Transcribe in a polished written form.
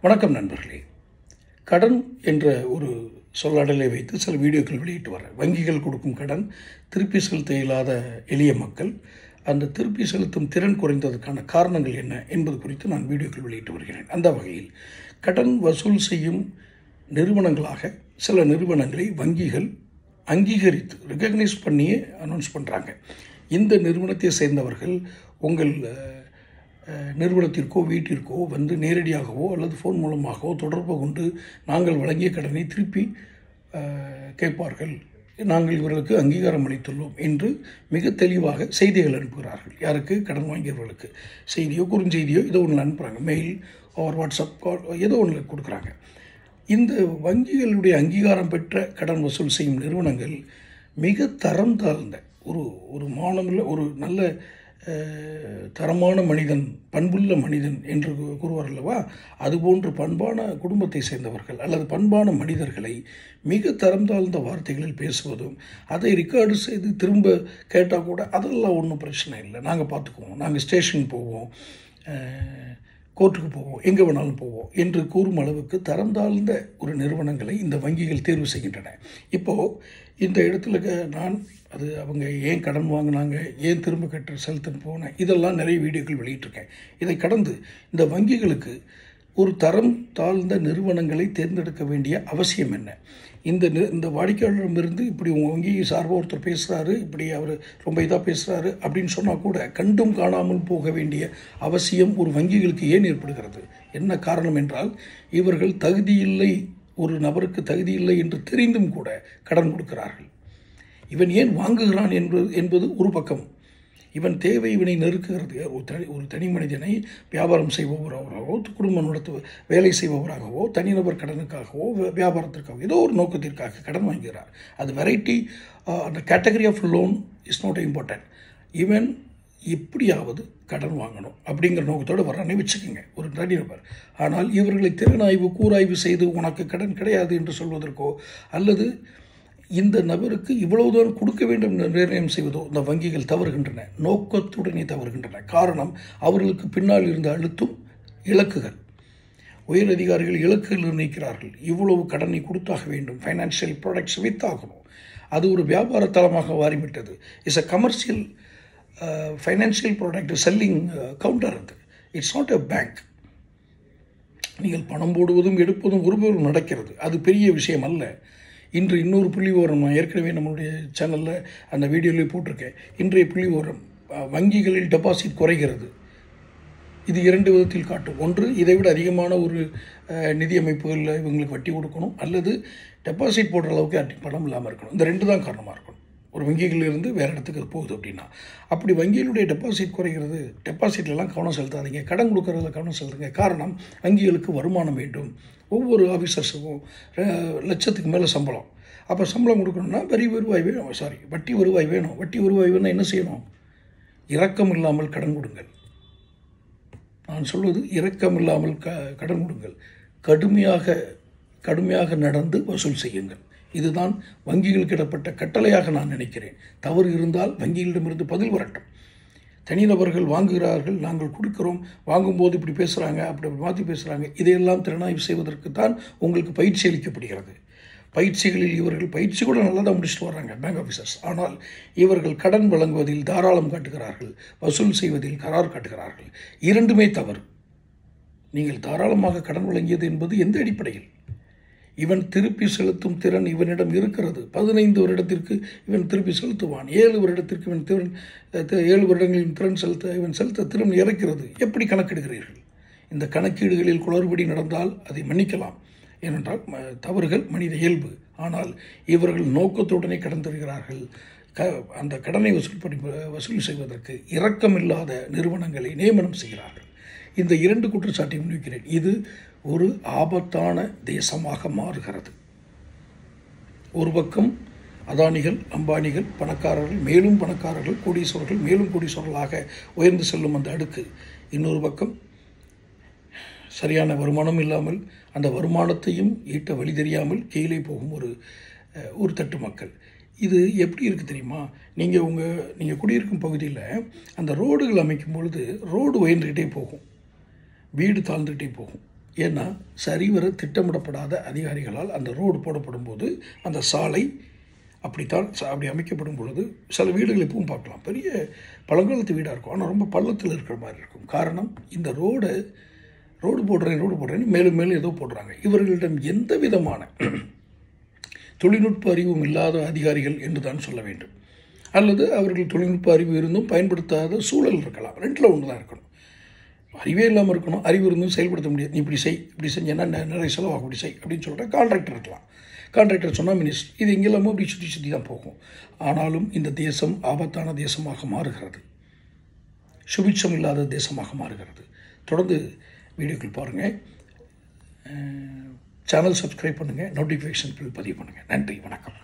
வணக்கம் நண்பர்களே. கடன் என்ற ஒரு சொல்லாடலை வைத்து சில வீடியோக்கள் வெளியிட்டு வரேன். வங்கிகள் கொடுக்கும் கடன் திருப்பி செலுத்த இயலாத எளிய மக்கள், அந்த திருப்பி செலுத்தும் திறன் குறைந்ததற்கான காரணங்கள் என்ன என்பது குறித்து நான் வீடியோக்கள் வெளியிட்டு வருகிறேன். அந்த வகையில் கடன் வசூல் செய்யும் நிறுவனங்களாக சில நிறுவனங்களை வங்கிகள் அங்கீகரித்து ரெகக்னைஸ் பண்ணியே அனௌன்ஸ் பண்ணுறாங்க. இந்த நிறுவனத்தை சேர்ந்தவர்கள் உங்கள் நிறுவனத்திற்கோ வீட்டிற்கோ வந்து நேரடியாகவோ அல்லது ஃபோன் மூலமாகவோ தொடர்பு கொண்டு நாங்கள் வழங்கிய கடனை திருப்பி கேட்பார்கள், நாங்கள் இவர்களுக்கு அங்கீகாரம் அளித்துள்ளோம் என்று மிக தெளிவாக செய்திகள் அனுப்புகிறார்கள். யாருக்கு? கடன் வாங்கியவர்களுக்கு செய்தியோ குறுஞ்செய்தியோ ஏதோ ஒன்று அனுப்புகிறாங்க, மெயில் ஒரு வாட்ஸ்அப் கால் ஏதோ ஒன்று கொடுக்குறாங்க. இந்த வங்கிகளுடைய அங்கீகாரம் பெற்ற கடன் வசூல் செய்யும் நிறுவனங்கள் மிக தரம் தாழ்ந்த ஒரு மானமுள்ள ஒரு நல்ல தரமான மனிதன், பண்புள்ள மனிதன் என்று கூறுவார் அல்லவா, அதுபோன்று பண்பான குடும்பத்தை சேர்ந்தவர்கள் அல்லது பண்பான மனிதர்களை மிக தரம் தாழ்ந்த வார்த்தைகளில் பேசுவதும், அதை ரெக்கார்டு செய்து திரும்ப கேட்டால் கூட அதெல்லாம் ஒன்றும் பிரச்சனை இல்லை, நாங்கள் பார்த்துக்குவோம், நாங்கள் ஸ்டேஷன் போவோம், கோர்ட்டுக்கு போவோம், எங்கே வேணாலும் போவோம் என்று கூறும் அளவுக்கு தரம் தாழ்ந்த ஒரு நிறுவனங்களை இந்த வங்கிகள் தேர்வு செய்கின்றன. இப்போது இந்த இடத்துல நான் அவங்க ஏன் கடன் வாங்கினாங்க, ஏன் திரும்ப கட்ட செலுத்த போனேன், இதெல்லாம் நிறைய வீடியோக்கள் வெளியிட்டிருக்கேன். இதை கடந்து இந்த வங்கிகளுக்கு ஒரு தரம் தாழ்ந்த நிறுவனங்களை தேர்ந்தெடுக்க வேண்டிய அவசியம் என்ன? இந்த வாடிக்கையாளரிடமிருந்து இப்படி உங்கள் வங்கி சார்பாக ஒருத்தர் பேசுகிறாரு, இப்படி அவர் ரொம்ப இதாக பேசுகிறாரு அப்படின்னு சொன்னால் கூட கண்டும் காணாமல் போக வேண்டிய அவசியம் ஒரு வங்கிகளுக்கு ஏன் ஏற்படுகிறது? என்ன காரணம் என்றால், இவர்கள் தகுதியில்லை, ஒரு நபருக்கு தகுதியில்லை என்று தெரிந்தும் கூட கடன் கொடுக்கிறார்கள். இவன் ஏன் வாங்குகிறான் என்பது ஒரு பக்கம். இவன் தேவை இவனை நெருக்குகிறது. ஒரு தனி மனிதனை வியாபாரம் செய்பவராகவோ, குடும்பம் நடத்த வேலை செய்பவராகவோ, தனிநபர் கடனுக்காகவோ, வியாபாரத்திற்காகவோ ஏதோ ஒரு நோக்கத்திற்காக கடன் வாங்குகிறார். அது வெரைட்டி, அந்த category of loan is not important. இவன் எப்படியாவது கடன் வாங்கணும் அப்படிங்கிற நோக்கத்தோடு வர்றானே வச்சுக்கோங்க, ஒரு தனிநபர். ஆனால் இவர்களை திறனாய்வு கூராய்வு செய்து உனக்கு கடன் கிடையாது என்று சொல்வதற்கோ அல்லது இந்த நபருக்கு இவ்வளவுதான் கொடுக்க வேண்டும் என்று நிர்ணயம் செய்வதோ இந்த வங்கிகள் தவறுகின்றன, நோக்கத்துடனே தவறுகின்றன. காரணம், அவர்களுக்கு பின்னால் இருந்த அழுத்தும் இலக்குகள். உயர் அதிகாரிகள் இலக்குகள் நிர்ணயிக்கிறார்கள், இவ்வளவு கடனை கொடுத்தாக வேண்டும், ஃபைனான்ஷியல் ப்ராடக்ட்ஸ் வித்தாகணும். அது ஒரு வியாபார தளமாக மாறிவிட்டது. It's a commercial financial product selling counter. அது இட்ஸ் நாட் அ பேங்க். நீங்கள் பணம் போடுவதும் எடுப்பதும் ஒருபோதும் நடக்கிறது, அது பெரிய விஷயம் அல்ல. இன்று இன்னொரு புள்ளி விவரம், நான் ஏற்கனவே நம்மளுடைய சேனலில் அந்த வீடியோவில் போட்டிருக்கேன். இன்றைய புள்ளி விவரம், வங்கிகளில் டெபாசிட் குறைகிறது. இது இரண்டு விதத்தில் காட்டும். ஒன்று, இதை விட அதிகமான ஒரு நிதி அமைப்புகளில் இவங்களுக்கு வட்டி கொடுக்கணும், அல்லது டெபாசிட் போடுற அளவுக்கு பணம் இல்லாமல் இருக்கணும். இந்த ரெண்டு தான் காரணமாக இருக்கணும். ஒரு வங்கிகளிலிருந்து வேறு இடத்துக்கு அது போகுது அப்படின்னா. அப்படி வங்கிகளுடைய டெபாசிட் குறைகிறது. டெபாசிட்லாம் கவனம் செலுத்தாதீங்க, கடன் கொடுக்கறதுல கவனம் செலுத்துங்க. காரணம், வங்கிகளுக்கு வருமானம் வேண்டும். ஒவ்வொரு ஆஃபீஸர்ஸுக்கும் லட்சத்துக்கு மேலே சம்பளம். அப்போ சம்பளம் கொடுக்கணும்னா வட்டி வருவாய் வேணும். வட்டி வருவாய் வேணும் என்ன செய்யணும்? இரக்கம் இல்லாமல் கடன் கொடுங்கள். நான் சொல்வது இரக்கம் இல்லாமல் கடன் கொடுங்கள். கடுமையாக நடந்து வசூல் செய்யுங்கள். இதுதான் வங்கிகளுக்கு இடப்பட்ட கட்டளையாக நான் நினைக்கிறேன். தவறு இருந்தால் வங்கிகளிடமிருந்து பதில் வரட்டும். தனிநபர்கள் வாங்குகிறார்கள், நாங்கள் கொடுக்குறோம், வாங்கும்போது இப்படி பேசுகிறாங்க, அப்படி மாற்றி பேசுகிறாங்க, இதையெல்லாம் திறனாய்வு செய்வதற்கு தான் உங்களுக்கு பயிற்சி அளிக்கப்படுகிறது. பயிற்சிகளில் இவர்கள் பயிற்சி கூட நல்லா தான் முடிச்சுட்டு வர்றாங்க பேங்க் ஆஃபீஸர்ஸ். ஆனால் இவர்கள் கடன் வழங்குவதில் தாராளம் காட்டுகிறார்கள், வசூல் செய்வதில் கரார் காட்டுகிறார்கள். இரண்டுமே தவறு. நீங்கள் தாராளமாக கடன் வழங்கியது என்பது எந்த அடிப்படையில்? இவன் திருப்பி செலுத்தும் திறன் இவனிடம் இருக்கிறது. 15 வருடத்திற்கு இவன் திருப்பி செலுத்துவான். 7 வருடத்திற்கு இவன் 7 வருடங்களின் திறன் இவன் செலுத்த திறன் இறக்கிறது. எப்படி கணக்கிடுகிறீர்கள்? இந்த கணக்கீடுகளில் குளறுபடி நடந்தால் அதை மன்னிக்கலாம், ஏனென்றால் தவறுகள் மனித இயல்பு. ஆனால் இவர்கள் நோக்கத்துடனே கடன் தருகிறார்கள். அந்த கடனை வசூல் செய்வதற்கு இரக்கமில்லாத நிறுவனங்களை நியமனம் செய்கிறார்கள். இந்த இரண்டு குற்றச்சாட்டை முன்வைக்கிறேன். இது ஒரு ஆபத்தான தேசமாக மாறுகிறது. ஒரு பக்கம் அதானிகள், அம்பானிகள், பணக்காரர்கள் மேலும் பணக்காரர்கள், கோடீஸ்வரர்கள் மேலும் கோடீஸ்வரர்களாக உயர்ந்து செல்லும் அந்த அடுக்கு. இன்னொரு பக்கம் சரியான வருமானம் இல்லாமல், அந்த வருமானத்தையும் ஈட்ட வழி தெரியாமல் கீழே போகும் ஒரு தட்டு மக்கள். இது எப்படி இருக்குது தெரியுமா? நீங்கள் குடியிருக்கும் பகுதியில் அந்த ரோடுகள் அமைக்கும் பொழுது ரோடு உயர்ந்துக்கிட்டே போகும், வீடு தாழ்ந்துக்கிட்டே போகும். ஏன்னா சரிவர திட்டமிடப்படாத அதிகாரிகளால் அந்த ரோடு போடப்படும் போது அந்த சாலை அப்படி அமைக்கப்படும் பொழுது சில வீடுகள் இப்பவும் பார்க்கலாம், பெரிய பழங்காலத்து வீடாக இருக்கும், ஆனால் ரொம்ப பள்ளத்தில் இருக்கிற மாதிரி இருக்கும். காரணம், இந்த ரோடு போடுறேன்னு மேலும் மேலும் ஏதோ போடுறாங்க. இவர்களிடம் எந்த விதமான தொழில்நுட்ப அறிவும் இல்லாத அதிகாரிகள் என்று தான் சொல்ல வேண்டும், அல்லது அவர்கள் தொழில்நுட்ப அறிவு இருந்தும் பயன்படுத்தாத சூழல் இருக்கலாம். ரெண்டில் ஒன்று தான் இருக்கணும். அறிவே இல்லாமல் இருக்கணும், அறிவு இருந்தும் செயல்படுத்த முடியாது. நீ இப்படி செஞ்சேன்னா நிறைய செலவாக அப்படி செய் அப்படின்னு சொல்கிற கான்ட்ராக்டர் இருக்கலாம். கான்ட்ராக்டர் சொன்னால் மினிஸ்டர், இது எங்கெல்லாமோ அப்படி சுற்றி தான் போகும். ஆனாலும் இந்த தேசம் ஆபத்தான தேசமாக மாறுகிறது, சுபிட்சம் இல்லாத தேசமாக மாறுகிறது. தொடர்ந்து வீடியோக்கள் பாருங்கள், சேனல் சப்ஸ்கிரைப் பண்ணுங்கள், நோட்டிஃபிகேஷன் பில் பதிவு பண்ணுங்கள். நன்றி, வணக்கம்.